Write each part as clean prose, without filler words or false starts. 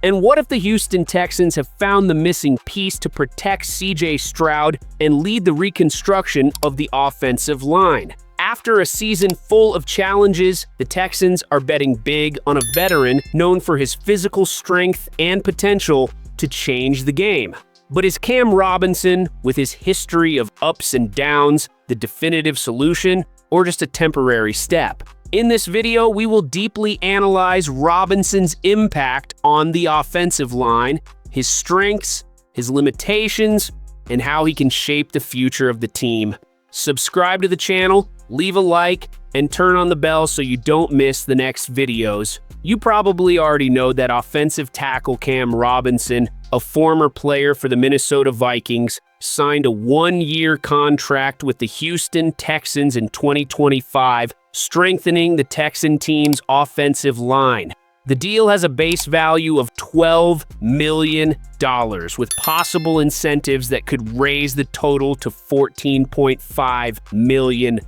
And what if the Houston Texans have found the missing piece to protect C.J. Stroud and lead the reconstruction of the offensive line? After a season full of challenges, the Texans are betting big on a veteran known for his physical strength and potential to change the game. But is Cam Robinson, with his history of ups and downs, the definitive solution, or just a temporary step? In this video, we will deeply analyze Robinson's impact on the offensive line, his strengths, his limitations, and how he can shape the future of the team. Subscribe to the channel, leave a like, and turn on the bell so you don't miss the next videos. You probably already know that offensive tackle Cam Robinson, a former player for the Minnesota Vikings, signed a one-year contract with the Houston Texans in 2025, strengthening the Texan team's offensive line. The deal has a base value of $12 million, with possible incentives that could raise the total to $14.5 million.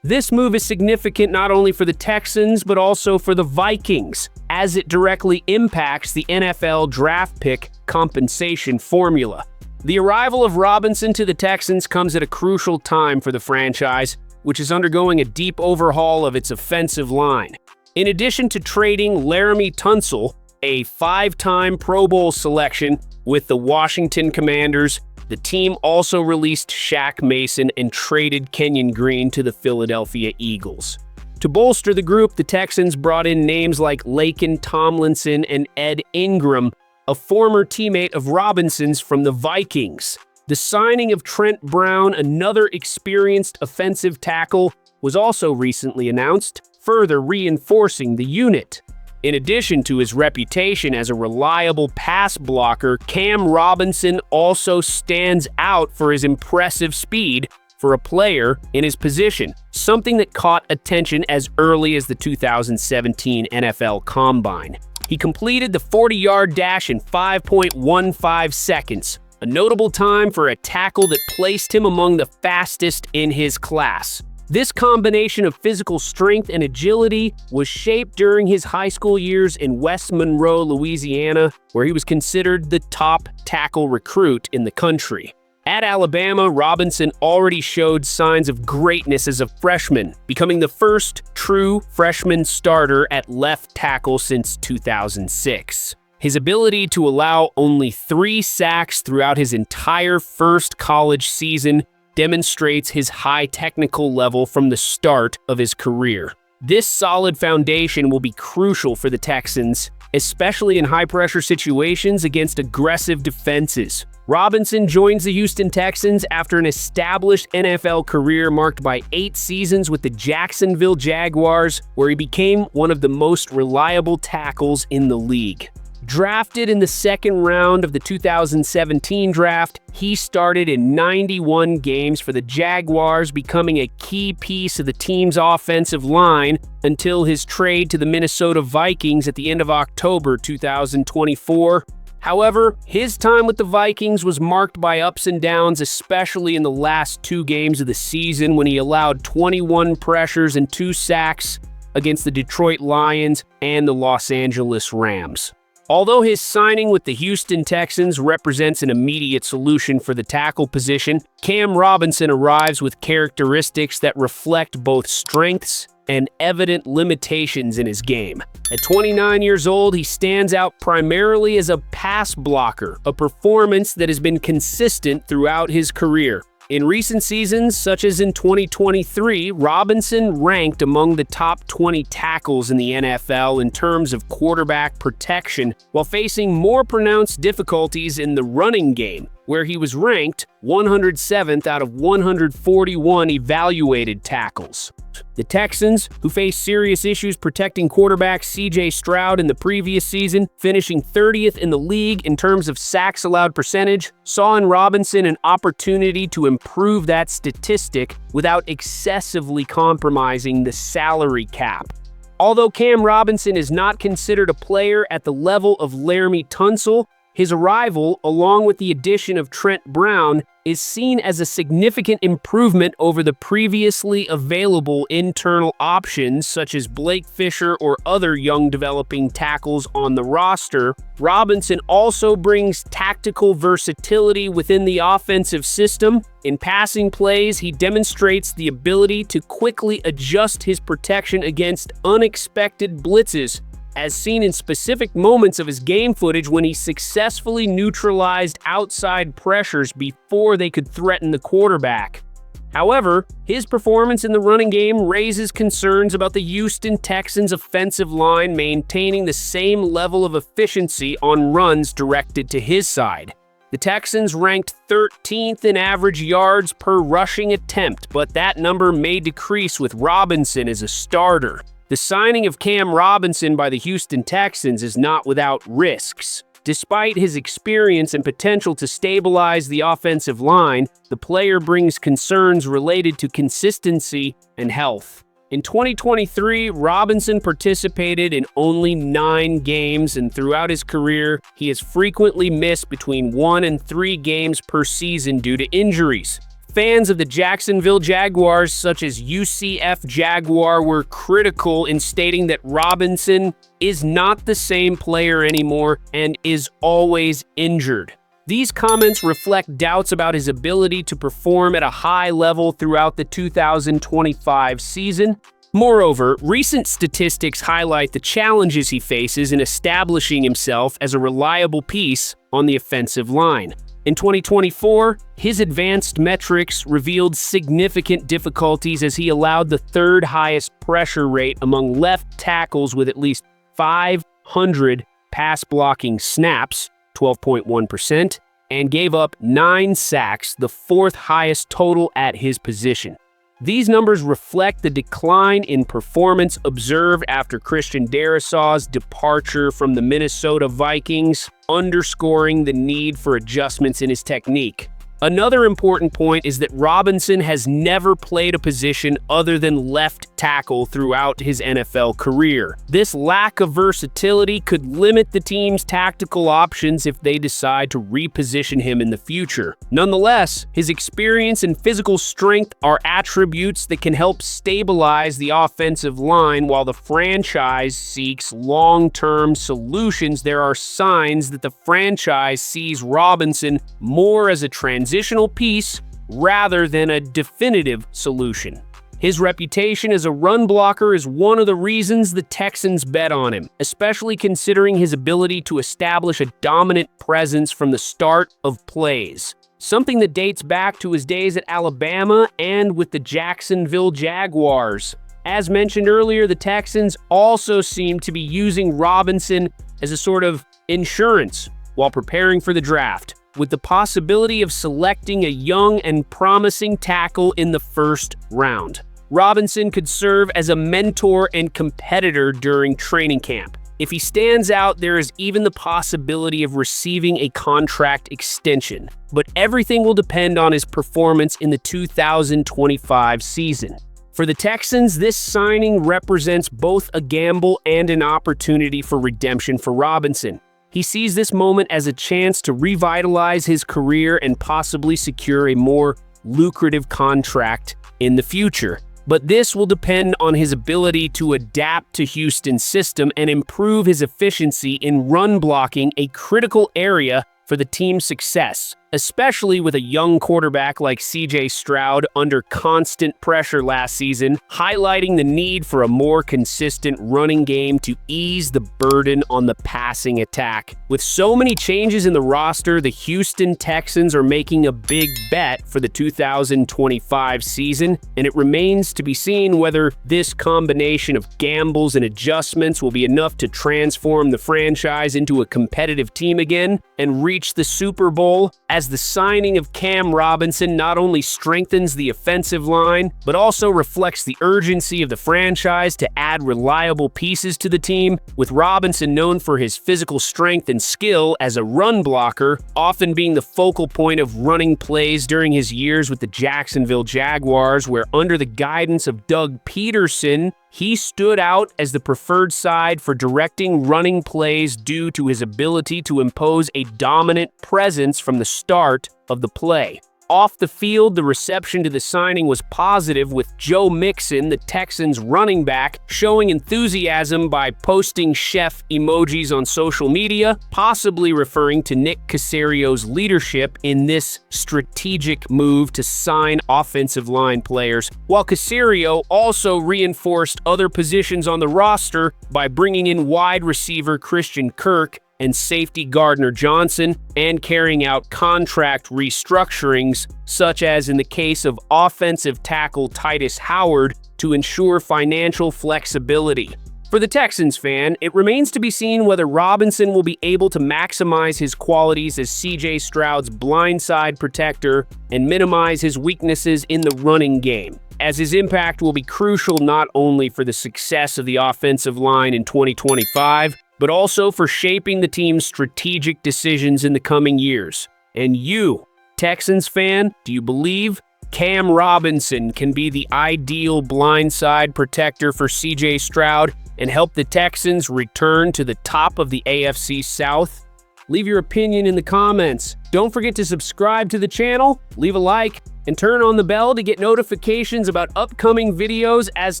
This move is significant not only for the Texans, but also for the Vikings, as it directly impacts the NFL draft pick compensation formula. The arrival of Robinson to the Texans comes at a crucial time for the franchise, which is undergoing a deep overhaul of its offensive line. In addition to trading Laremy Tunsil, a five-time Pro Bowl selection with the Washington Commanders, the team also released Shaq Mason and traded Kenyon Green to the Philadelphia Eagles. To bolster the group, the Texans brought in names like Laken Tomlinson and Ed Ingram, a former teammate of Robinson's from the Vikings. The signing of Trent Brown, another experienced offensive tackle, was also recently announced, further reinforcing the unit. In addition to his reputation as a reliable pass blocker, Cam Robinson also stands out for his impressive speed for a player in his position, something that caught attention as early as the 2017 NFL Combine. He completed the 40-yard dash in 5.15 seconds, a notable time for a tackle that placed him among the fastest in his class. This combination of physical strength and agility was shaped during his high school years in West Monroe, Louisiana, where he was considered the top tackle recruit in the country. At Alabama, Robinson already showed signs of greatness as a freshman, becoming the first true freshman starter at left tackle since 2006. His ability to allow only 3 sacks throughout his entire first college season demonstrates his high technical level from the start of his career. This solid foundation will be crucial for the Texans, especially in high-pressure situations against aggressive defenses. Robinson joins the Houston Texans after an established NFL career marked by 8 seasons with the Jacksonville Jaguars, where he became one of the most reliable tackles in the league. Drafted in the second round of the 2017 draft, he started in 91 games for the Jaguars, becoming a key piece of the team's offensive line until his trade to the Minnesota Vikings at the end of October 2024. However, his time with the Vikings was marked by ups and downs, especially in the last 2 games of the season when he allowed 21 pressures and 2 sacks against the Detroit Lions and the Los Angeles Rams. Although his signing with the Houston Texans represents an immediate solution for the tackle position, Cam Robinson arrives with characteristics that reflect both strengths and evident limitations in his game. At 29 years old, he stands out primarily as a pass blocker, a performance that has been consistent throughout his career. In recent seasons, such as in 2023, Robinson ranked among the top 20 tackles in the NFL in terms of quarterback protection, while facing more pronounced difficulties in the running game, where he was ranked 107th out of 141 evaluated tackles. The Texans, who faced serious issues protecting quarterback C.J. Stroud in the previous season, finishing 30th in the league in terms of sacks allowed percentage, saw in Robinson an opportunity to improve that statistic without excessively compromising the salary cap. Although Cam Robinson is not considered a player at the level of Laremy Tunsil, His arrival, along with the addition of Trent Brown, is seen as a significant improvement over the previously available internal options such as Blake Fisher or other young developing tackles on the roster. Robinson also brings tactical versatility within the offensive system. In passing plays, he demonstrates the ability to quickly adjust his protection against unexpected blitzes, as seen in specific moments of his game footage when he successfully neutralized outside pressures before they could threaten the quarterback. However, his performance in the running game raises concerns about the Houston Texans offensive line maintaining the same level of efficiency on runs directed to his side. The Texans ranked 13th in average yards per rushing attempt, but that number may decrease with Robinson as a starter. The signing of Cam Robinson by the Houston Texans is not without risks. Despite his experience and potential to stabilize the offensive line, the player brings concerns related to consistency and health. In 2023, Robinson participated in only 9 games, and throughout his career, he has frequently missed between 1 and 3 games per season due to injuries. Fans of the Jacksonville Jaguars, such as UCF Jaguar, were critical in stating that Robinson is not the same player anymore and is always injured. These comments reflect doubts about his ability to perform at a high level throughout the 2025 season. Moreover, recent statistics highlight the challenges he faces in establishing himself as a reliable piece on the offensive line. In 2024, his advanced metrics revealed significant difficulties as he allowed the 3rd highest pressure rate among left tackles with at least 500 pass blocking snaps, 12.1%, and gave up 9 sacks, the 4th highest total at his position. These numbers reflect the decline in performance observed after Christian Darrisaw's departure from the Minnesota Vikings, underscoring the need for adjustments in his technique. Another important point is that Robinson has never played a position other than left tackle throughout his NFL career. This lack of versatility could limit the team's tactical options if they decide to reposition him in the future. Nonetheless, his experience and physical strength are attributes that can help stabilize the offensive line while the franchise seeks long-term solutions. There are signs that the franchise sees Robinson more as a transitional piece rather than a definitive solution. His reputation as a run blocker is one of the reasons the Texans bet on him, especially considering his ability to establish a dominant presence from the start of plays, something that dates back to his days at Alabama and with the Jacksonville Jaguars. As mentioned earlier, the Texans also seem to be using Robinson as a sort of insurance while preparing for the draft, with the possibility of selecting a young and promising tackle in the 1st round. Robinson could serve as a mentor and competitor during training camp. If he stands out, there is even the possibility of receiving a contract extension, but everything will depend on his performance in the 2025 season. For the Texans, this signing represents both a gamble and an opportunity for redemption for Robinson. He sees this moment as a chance to revitalize his career and possibly secure a more lucrative contract in the future. But this will depend on his ability to adapt to Houston's system and improve his efficiency in run blocking, a critical area for the team's success, especially with a young quarterback like CJ Stroud under constant pressure last season, highlighting the need for a more consistent running game to ease the burden on the passing attack. With so many changes in the roster, the Houston Texans are making a big bet for the 2025 season, and it remains to be seen whether this combination of gambles and adjustments will be enough to transform the franchise into a competitive team again and reach the Super Bowl. As the signing of Cam Robinson not only strengthens the offensive line, but also reflects the urgency of the franchise to add reliable pieces to the team, with Robinson known for his physical strength and skill as a run blocker, often being the focal point of running plays during his years with the Jacksonville Jaguars, where under the guidance of Doug Peterson, He stood out as the preferred side for directing running plays due to his ability to impose a dominant presence from the start of the play. Off the field, the reception to the signing was positive, with Joe Mixon, the Texans' running back, showing enthusiasm by posting chef emojis on social media, possibly referring to Nick Caserio's leadership in this strategic move to sign offensive line players, while Caserio also reinforced other positions on the roster by bringing in wide receiver Christian Kirk and safety Gardner Johnson, and carrying out contract restructurings, such as in the case of offensive tackle Titus Howard, to ensure financial flexibility. For the Texans fan, it remains to be seen whether Robinson will be able to maximize his qualities as C.J. Stroud's blindside protector and minimize his weaknesses in the running game, as his impact will be crucial not only for the success of the offensive line in 2025, but also for shaping the team's strategic decisions in the coming years. And you, Texans fan, do you believe Cam Robinson can be the ideal blindside protector for C.J. Stroud and help the Texans return to the top of the AFC South? Leave your opinion in the comments. Don't forget to subscribe to the channel, leave a like, and turn on the bell to get notifications about upcoming videos, as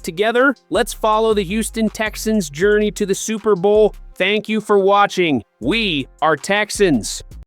together, let's follow the Houston Texans' journey to the Super Bowl. Thank you for watching. We are Texans.